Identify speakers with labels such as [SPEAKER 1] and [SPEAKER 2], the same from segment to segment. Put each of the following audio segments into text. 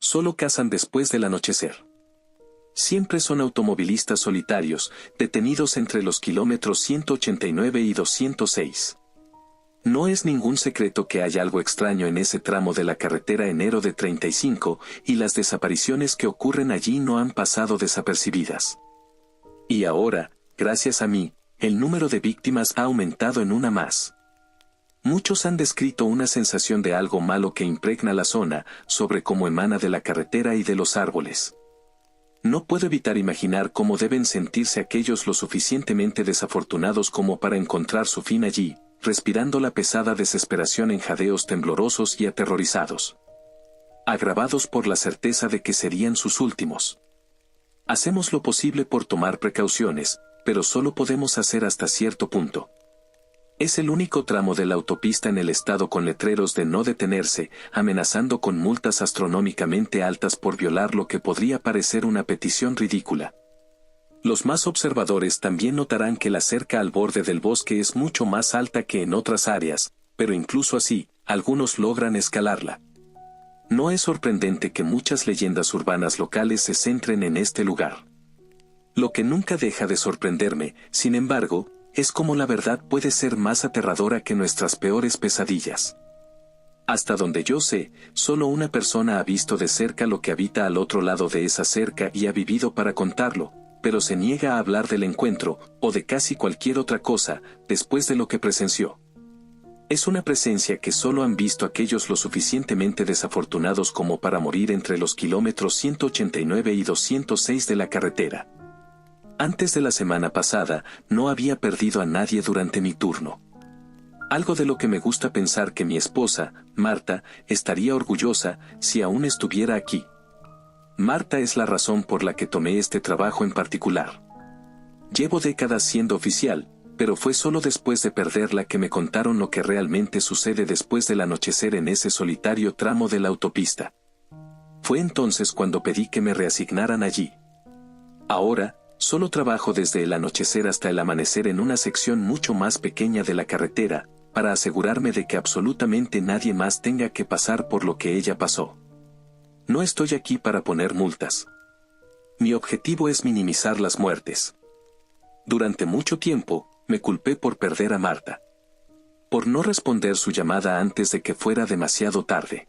[SPEAKER 1] solo cazan después del anochecer. Siempre son automovilistas solitarios, detenidos entre los kilómetros 189 y 206. No es ningún secreto que haya algo extraño en ese tramo de la carretera enero de 35, y las desapariciones que ocurren allí no han pasado desapercibidas. Y ahora, gracias a mí, el número de víctimas ha aumentado en una más. Muchos han descrito una sensación de algo malo que impregna la zona, sobre cómo emana de la carretera y de los árboles. No puedo evitar imaginar cómo deben sentirse aquellos lo suficientemente desafortunados como para encontrar su fin allí, respirando la pesada desesperación en jadeos temblorosos y aterrorizados. Agravados por la certeza de que serían sus últimos. Hacemos lo posible por tomar precauciones, pero solo podemos hacer hasta cierto punto. Es el único tramo de la autopista en el estado con letreros de no detenerse, amenazando con multas astronómicamente altas por violar lo que podría parecer una petición ridícula. Los más observadores también notarán que la cerca al borde del bosque es mucho más alta que en otras áreas, pero incluso así, algunos logran escalarla. No es sorprendente que muchas leyendas urbanas locales se centren en este lugar. Lo que nunca deja de sorprenderme, sin embargo, es cómo la verdad puede ser más aterradora que nuestras peores pesadillas. Hasta donde yo sé, solo una persona ha visto de cerca lo que habita al otro lado de esa cerca y ha vivido para contarlo, pero se niega a hablar del encuentro, o de casi cualquier otra cosa, después de lo que presenció. Es una presencia que solo han visto aquellos lo suficientemente desafortunados como para morir entre los kilómetros 189 y 206 de la carretera. Antes de la semana pasada, no había perdido a nadie durante mi turno. Algo de lo que me gusta pensar que mi esposa, Marta, estaría orgullosa si aún estuviera aquí. Marta es la razón por la que tomé este trabajo en particular. Llevo décadas siendo oficial, pero fue solo después de perderla que me contaron lo que realmente sucede después del anochecer en ese solitario tramo de la autopista. Fue entonces cuando pedí que me reasignaran allí. Ahora, solo trabajo desde el anochecer hasta el amanecer en una sección mucho más pequeña de la carretera, para asegurarme de que absolutamente nadie más tenga que pasar por lo que ella pasó. No estoy aquí para poner multas. Mi objetivo es minimizar las muertes. Durante mucho tiempo, me culpé por perder a Marta. Por no responder su llamada antes de que fuera demasiado tarde.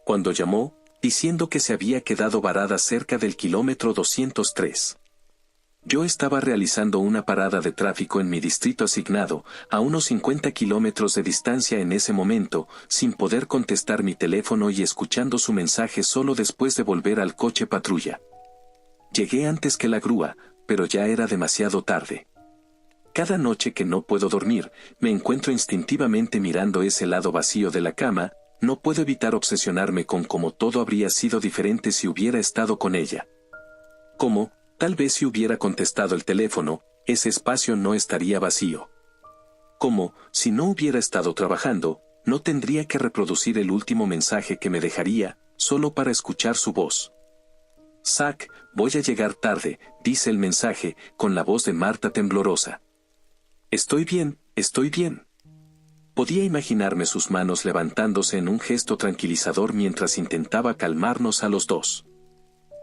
[SPEAKER 1] Cuando llamó, diciendo que se había quedado varada cerca del kilómetro 203. Yo estaba realizando una parada de tráfico en mi distrito asignado, a unos 50 kilómetros de distancia en ese momento, sin poder contestar mi teléfono y escuchando su mensaje solo después de volver al coche patrulla. Llegué antes que la grúa, pero ya era demasiado tarde. Cada noche que no puedo dormir, me encuentro instintivamente mirando ese lado vacío de la cama, no puedo evitar obsesionarme con cómo todo habría sido diferente si hubiera estado con ella. Cómo, tal vez si hubiera contestado el teléfono, ese espacio no estaría vacío. Cómo, si no hubiera estado trabajando, no tendría que reproducir el último mensaje que me dejaría, solo para escuchar su voz. Zack, voy a llegar tarde, dice el mensaje, con la voz de Marta temblorosa. Estoy bien, estoy bien. Podía imaginarme sus manos levantándose en un gesto tranquilizador mientras intentaba calmarnos a los dos.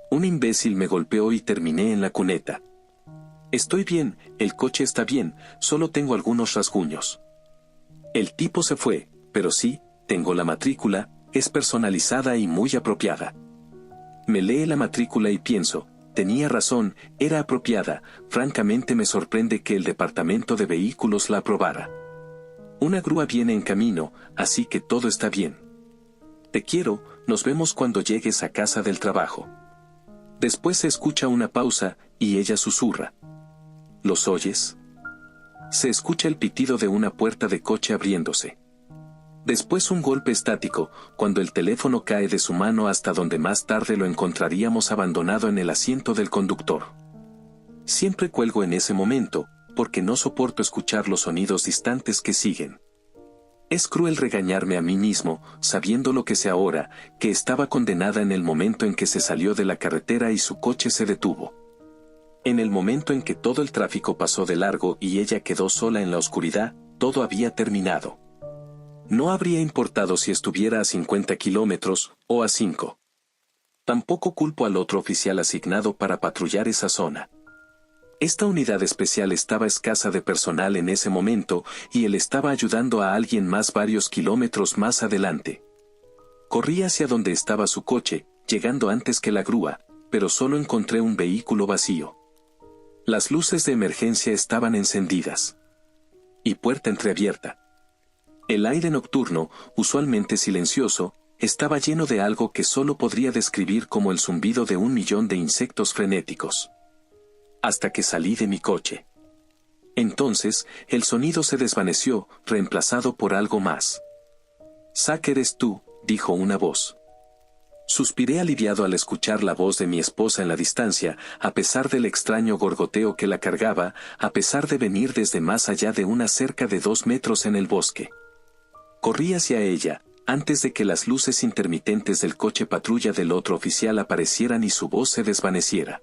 [SPEAKER 1] Un imbécil me golpeó y terminé en la cuneta. Estoy bien, el coche está bien, solo tengo algunos rasguños. El tipo se fue, pero sí, tengo la matrícula, es personalizada y muy apropiada. Me lee la matrícula y pienso, tenía razón, era apropiada, francamente me sorprende que el departamento de vehículos la aprobara. Una grúa viene en camino, así que todo está bien. Te quiero, nos vemos cuando llegues a casa del trabajo. Después se escucha una pausa, y ella susurra. ¿Los oyes? Se escucha el pitido de una puerta de coche abriéndose. Después un golpe estático, cuando el teléfono cae de su mano hasta donde más tarde lo encontraríamos abandonado en el asiento del conductor. Siempre cuelgo en ese momento, porque no soporto escuchar los sonidos distantes que siguen. Es cruel regañarme a mí mismo, sabiendo lo que sé ahora, que estaba condenada en el momento en que se salió de la carretera y su coche se detuvo. En el momento en que todo el tráfico pasó de largo y ella quedó sola en la oscuridad, todo había terminado. No habría importado si estuviera a 50 kilómetros, o a 5. Tampoco culpo al otro oficial asignado para patrullar esa zona. Esta unidad especial estaba escasa de personal en ese momento y él estaba ayudando a alguien más varios kilómetros más adelante. Corrí hacia donde estaba su coche, llegando antes que la grúa, pero solo encontré un vehículo vacío. Las luces de emergencia estaban encendidas. Y puerta entreabierta. El aire nocturno, usualmente silencioso, estaba lleno de algo que solo podría describir como el zumbido de 1.000.000 de insectos frenéticos. Hasta que salí de mi coche. Entonces, el sonido se desvaneció, reemplazado por algo más. «Zack, eres tú», dijo una voz. Suspiré aliviado al escuchar la voz de mi esposa en la distancia, a pesar del extraño gorgoteo que la cargaba, a pesar de venir desde más allá de una cerca de 2 metros en el bosque. Corrí hacia ella, antes de que las luces intermitentes del coche patrulla del otro oficial aparecieran y su voz se desvaneciera.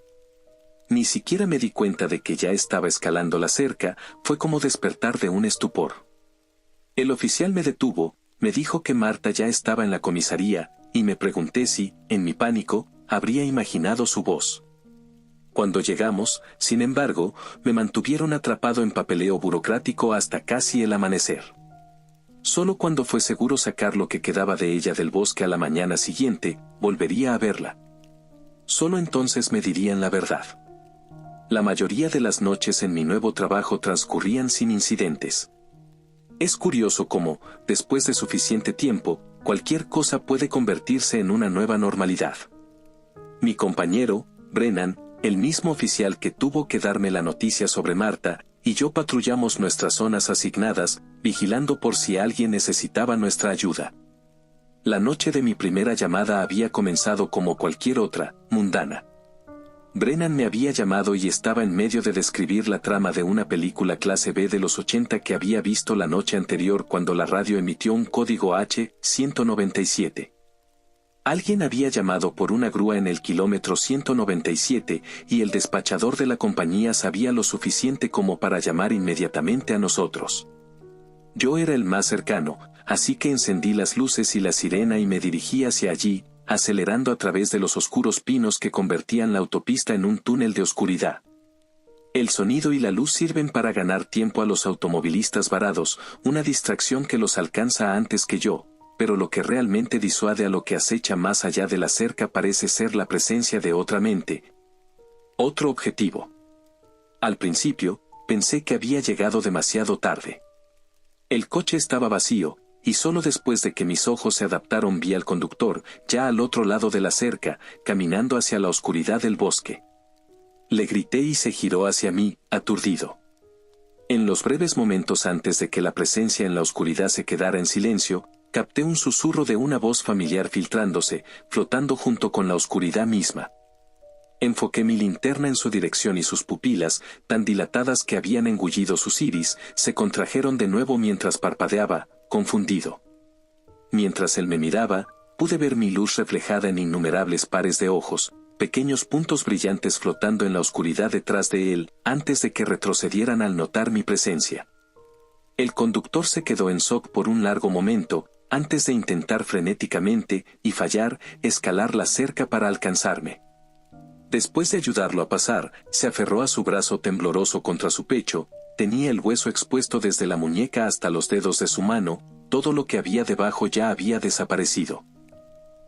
[SPEAKER 1] Ni siquiera me di cuenta de que ya estaba escalando la cerca, fue como despertar de un estupor. El oficial me detuvo, me dijo que Marta ya estaba en la comisaría, y me pregunté si, en mi pánico, habría imaginado su voz. Cuando llegamos, sin embargo, me mantuvieron atrapado en papeleo burocrático hasta casi el amanecer. Solo cuando fue seguro sacar lo que quedaba de ella del bosque a la mañana siguiente, volvería a verla. Solo entonces me dirían la verdad. La mayoría de las noches en mi nuevo trabajo transcurrían sin incidentes. Es curioso cómo, después de suficiente tiempo, cualquier cosa puede convertirse en una nueva normalidad. Mi compañero, Brennan, el mismo oficial que tuvo que darme la noticia sobre Marta, y yo patrullamos nuestras zonas asignadas, vigilando por si alguien necesitaba nuestra ayuda. La noche de mi primera llamada había comenzado como cualquier otra, mundana. Brennan me había llamado y estaba en medio de describir la trama de una película clase B de los 80 que había visto la noche anterior cuando la radio emitió un código H-197. Alguien había llamado por una grúa en el kilómetro 197 y el despachador de la compañía sabía lo suficiente como para llamar inmediatamente a nosotros. Yo era el más cercano, así que encendí las luces y la sirena y me dirigí hacia allí, acelerando a través de los oscuros pinos que convertían la autopista en un túnel de oscuridad. El sonido y la luz sirven para ganar tiempo a los automovilistas varados, una distracción que los alcanza antes que yo, pero lo que realmente disuade a lo que acecha más allá de la cerca parece ser la presencia de otra mente. Otro objetivo. Al principio, pensé que había llegado demasiado tarde. El coche estaba vacío, y solo después de que mis ojos se adaptaron vi al conductor, ya al otro lado de la cerca, caminando hacia la oscuridad del bosque. Le grité y se giró hacia mí, aturdido. En los breves momentos antes de que la presencia en la oscuridad se quedara en silencio, capté un susurro de una voz familiar filtrándose, flotando junto con la oscuridad misma. Enfoqué mi linterna en su dirección y sus pupilas, tan dilatadas que habían engullido sus iris, se contrajeron de nuevo mientras parpadeaba, confundido. Mientras él me miraba, pude ver mi luz reflejada en innumerables pares de ojos, pequeños puntos brillantes flotando en la oscuridad detrás de él, antes de que retrocedieran al notar mi presencia. El conductor se quedó en shock por un largo momento, antes de intentar frenéticamente, y fallar, escalar la cerca para alcanzarme. Después de ayudarlo a pasar, se aferró a su brazo tembloroso contra su pecho. Tenía el hueso expuesto desde la muñeca hasta los dedos de su mano, todo lo que había debajo ya había desaparecido.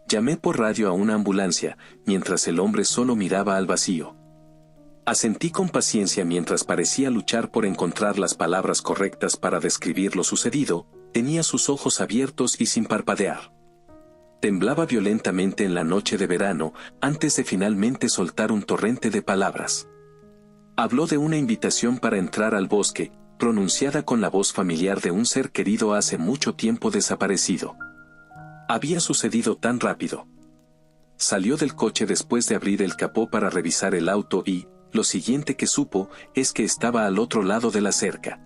[SPEAKER 1] Llamé por radio a una ambulancia, mientras el hombre solo miraba al vacío. Asentí con paciencia mientras parecía luchar por encontrar las palabras correctas para describir lo sucedido. Tenía sus ojos abiertos y sin parpadear. Temblaba violentamente en la noche de verano, antes de finalmente soltar un torrente de palabras. Habló de una invitación para entrar al bosque, pronunciada con la voz familiar de un ser querido hace mucho tiempo desaparecido. Había sucedido tan rápido. Salió del coche después de abrir el capó para revisar el auto y, lo siguiente que supo, es que estaba al otro lado de la cerca.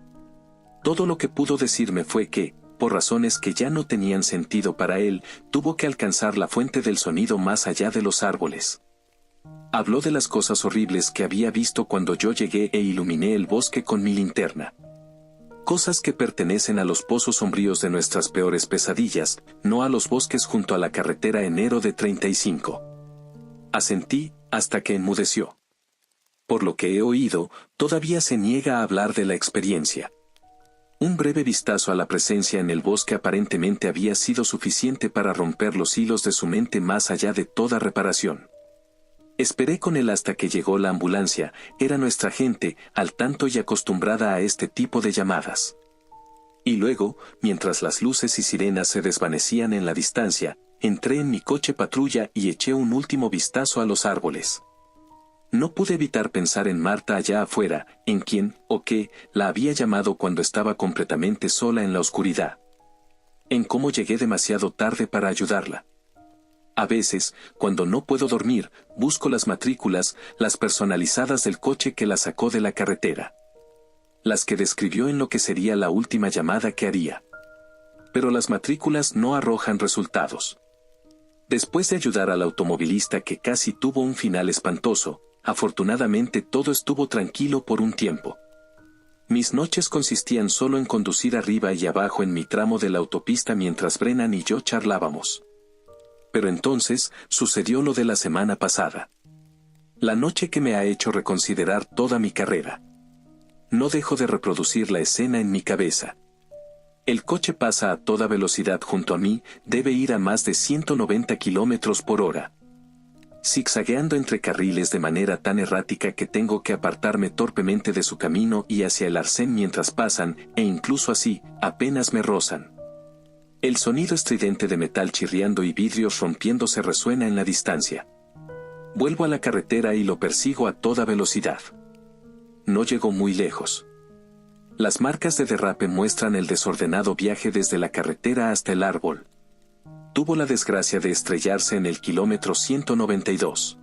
[SPEAKER 1] Todo lo que pudo decirme fue que, por razones que ya no tenían sentido para él, tuvo que alcanzar la fuente del sonido más allá de los árboles. Habló de las cosas horribles que había visto cuando yo llegué e iluminé el bosque con mi linterna. Cosas que pertenecen a los pozos sombríos de nuestras peores pesadillas, no a los bosques junto a la carretera enero de 35. Asentí, hasta que enmudeció. Por lo que he oído, todavía se niega a hablar de la experiencia. Un breve vistazo a la presencia en el bosque aparentemente había sido suficiente para romper los hilos de su mente más allá de toda reparación. Esperé con él hasta que llegó la ambulancia. Era nuestra gente, al tanto y acostumbrada a este tipo de llamadas. Y luego, mientras las luces y sirenas se desvanecían en la distancia, entré en mi coche patrulla y eché un último vistazo a los árboles. No pude evitar pensar en Marta allá afuera, en quién, o qué, la había llamado cuando estaba completamente sola en la oscuridad. En cómo llegué demasiado tarde para ayudarla. A veces, cuando no puedo dormir, busco las matrículas, las personalizadas del coche que la sacó de la carretera. Las que describió en lo que sería la última llamada que haría. Pero las matrículas no arrojan resultados. Después de ayudar al automovilista que casi tuvo un final espantoso, afortunadamente todo estuvo tranquilo por un tiempo. Mis noches consistían solo en conducir arriba y abajo en mi tramo de la autopista mientras Brennan y yo charlábamos. Pero entonces, sucedió lo de la semana pasada. La noche que me ha hecho reconsiderar toda mi carrera. No dejo de reproducir la escena en mi cabeza. El coche pasa a toda velocidad junto a mí, debe ir a más de 190 kilómetros por hora. Zigzagueando entre carriles de manera tan errática que tengo que apartarme torpemente de su camino y hacia el arcén mientras pasan, e incluso así, apenas me rozan. El sonido estridente de metal chirriando y vidrios rompiéndose resuena en la distancia. Vuelvo a la carretera y lo persigo a toda velocidad. No llegó muy lejos. Las marcas de derrape muestran el desordenado viaje desde la carretera hasta el árbol. Tuvo la desgracia de estrellarse en el kilómetro 192.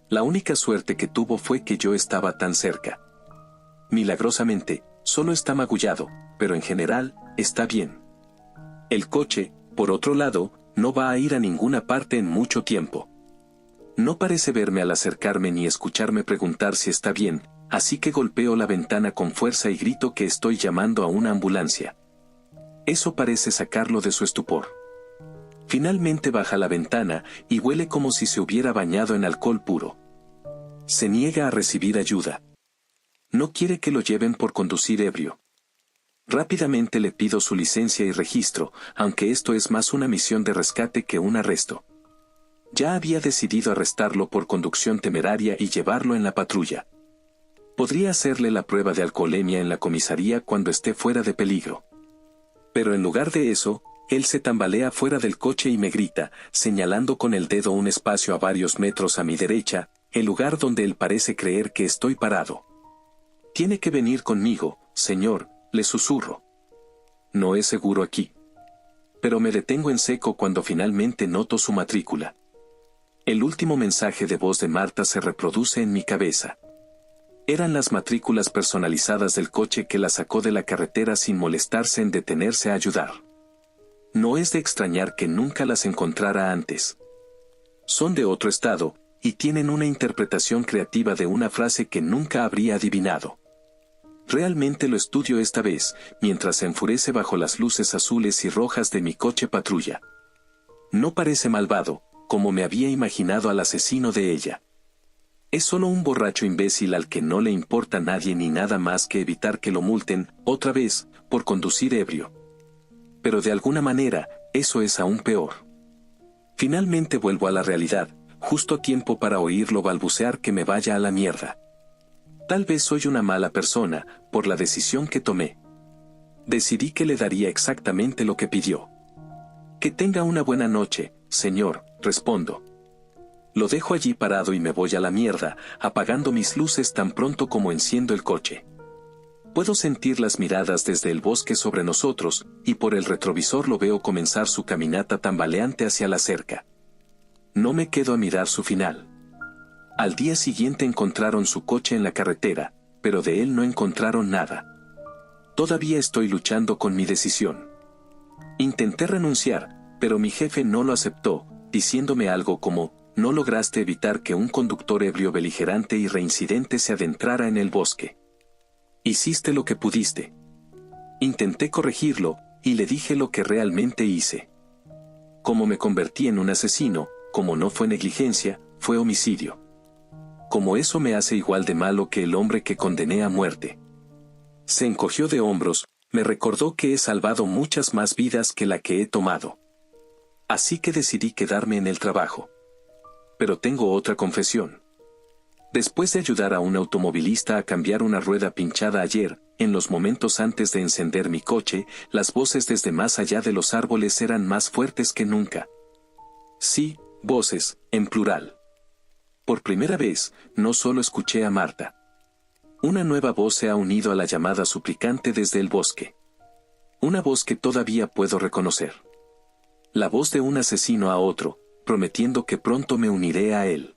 [SPEAKER 1] La única suerte que tuvo fue que yo estaba tan cerca. Milagrosamente, solo está magullado, pero en general, está bien. El coche, por otro lado, no va a ir a ninguna parte en mucho tiempo. No parece verme al acercarme ni escucharme preguntar si está bien, así que golpeo la ventana con fuerza y grito que estoy llamando a una ambulancia. Eso parece sacarlo de su estupor. Finalmente baja la ventana y huele como si se hubiera bañado en alcohol puro. Se niega a recibir ayuda. No quiere que lo lleven por conducir ebrio. Rápidamente le pido su licencia y registro, aunque esto es más una misión de rescate que un arresto. Ya había decidido arrestarlo por conducción temeraria y llevarlo en la patrulla. Podría hacerle la prueba de alcoholemia en la comisaría cuando esté fuera de peligro. Pero en lugar de eso, él se tambalea fuera del coche y me grita, señalando con el dedo un espacio a varios metros a mi derecha, el lugar donde él parece creer que estoy parado. «Tiene que venir conmigo, señor», le susurro. No es seguro aquí. Pero me detengo en seco cuando finalmente noto su matrícula. El último mensaje de voz de Marta se reproduce en mi cabeza. Eran las matrículas personalizadas del coche que la sacó de la carretera sin molestarse en detenerse a ayudar. No es de extrañar que nunca las encontrara antes. Son de otro estado, y tienen una interpretación creativa de una frase que nunca habría adivinado. Realmente lo estudio esta vez, mientras se enfurece bajo las luces azules y rojas de mi coche patrulla. No parece malvado, como me había imaginado al asesino de ella. Es solo un borracho imbécil al que no le importa nadie ni nada más que evitar que lo multen, otra vez, por conducir ebrio. Pero de alguna manera, eso es aún peor. Finalmente vuelvo a la realidad, justo a tiempo para oírlo balbucear que me vaya a la mierda. Tal vez soy una mala persona, por la decisión que tomé. Decidí que le daría exactamente lo que pidió. Que tenga una buena noche, señor, respondo. Lo dejo allí parado y me voy a la mierda, apagando mis luces tan pronto como enciendo el coche. Puedo sentir las miradas desde el bosque sobre nosotros, y por el retrovisor lo veo comenzar su caminata tambaleante hacia la cerca. No me quedo a mirar su final. Al día siguiente encontraron su coche en la carretera, pero de él no encontraron nada. Todavía estoy luchando con mi decisión. Intenté renunciar, pero mi jefe no lo aceptó, diciéndome algo como, no lograste evitar que un conductor ebrio beligerante y reincidente se adentrara en el bosque. Hiciste lo que pudiste. Intenté corregirlo, y le dije lo que realmente hice. Como me convertí en un asesino, como no fue negligencia, fue homicidio. Como eso me hace igual de malo que el hombre que condené a muerte. Se encogió de hombros, me recordó que he salvado muchas más vidas que la que he tomado. Así que decidí quedarme en el trabajo. Pero tengo otra confesión. Después de ayudar a un automovilista a cambiar una rueda pinchada ayer, en los momentos antes de encender mi coche, las voces desde más allá de los árboles eran más fuertes que nunca. Sí, voces, en plural. Por primera vez, no solo escuché a Marta. Una nueva voz se ha unido a la llamada suplicante desde el bosque. Una voz que todavía puedo reconocer. La voz de un asesino a otro, prometiendo que pronto me uniré a él.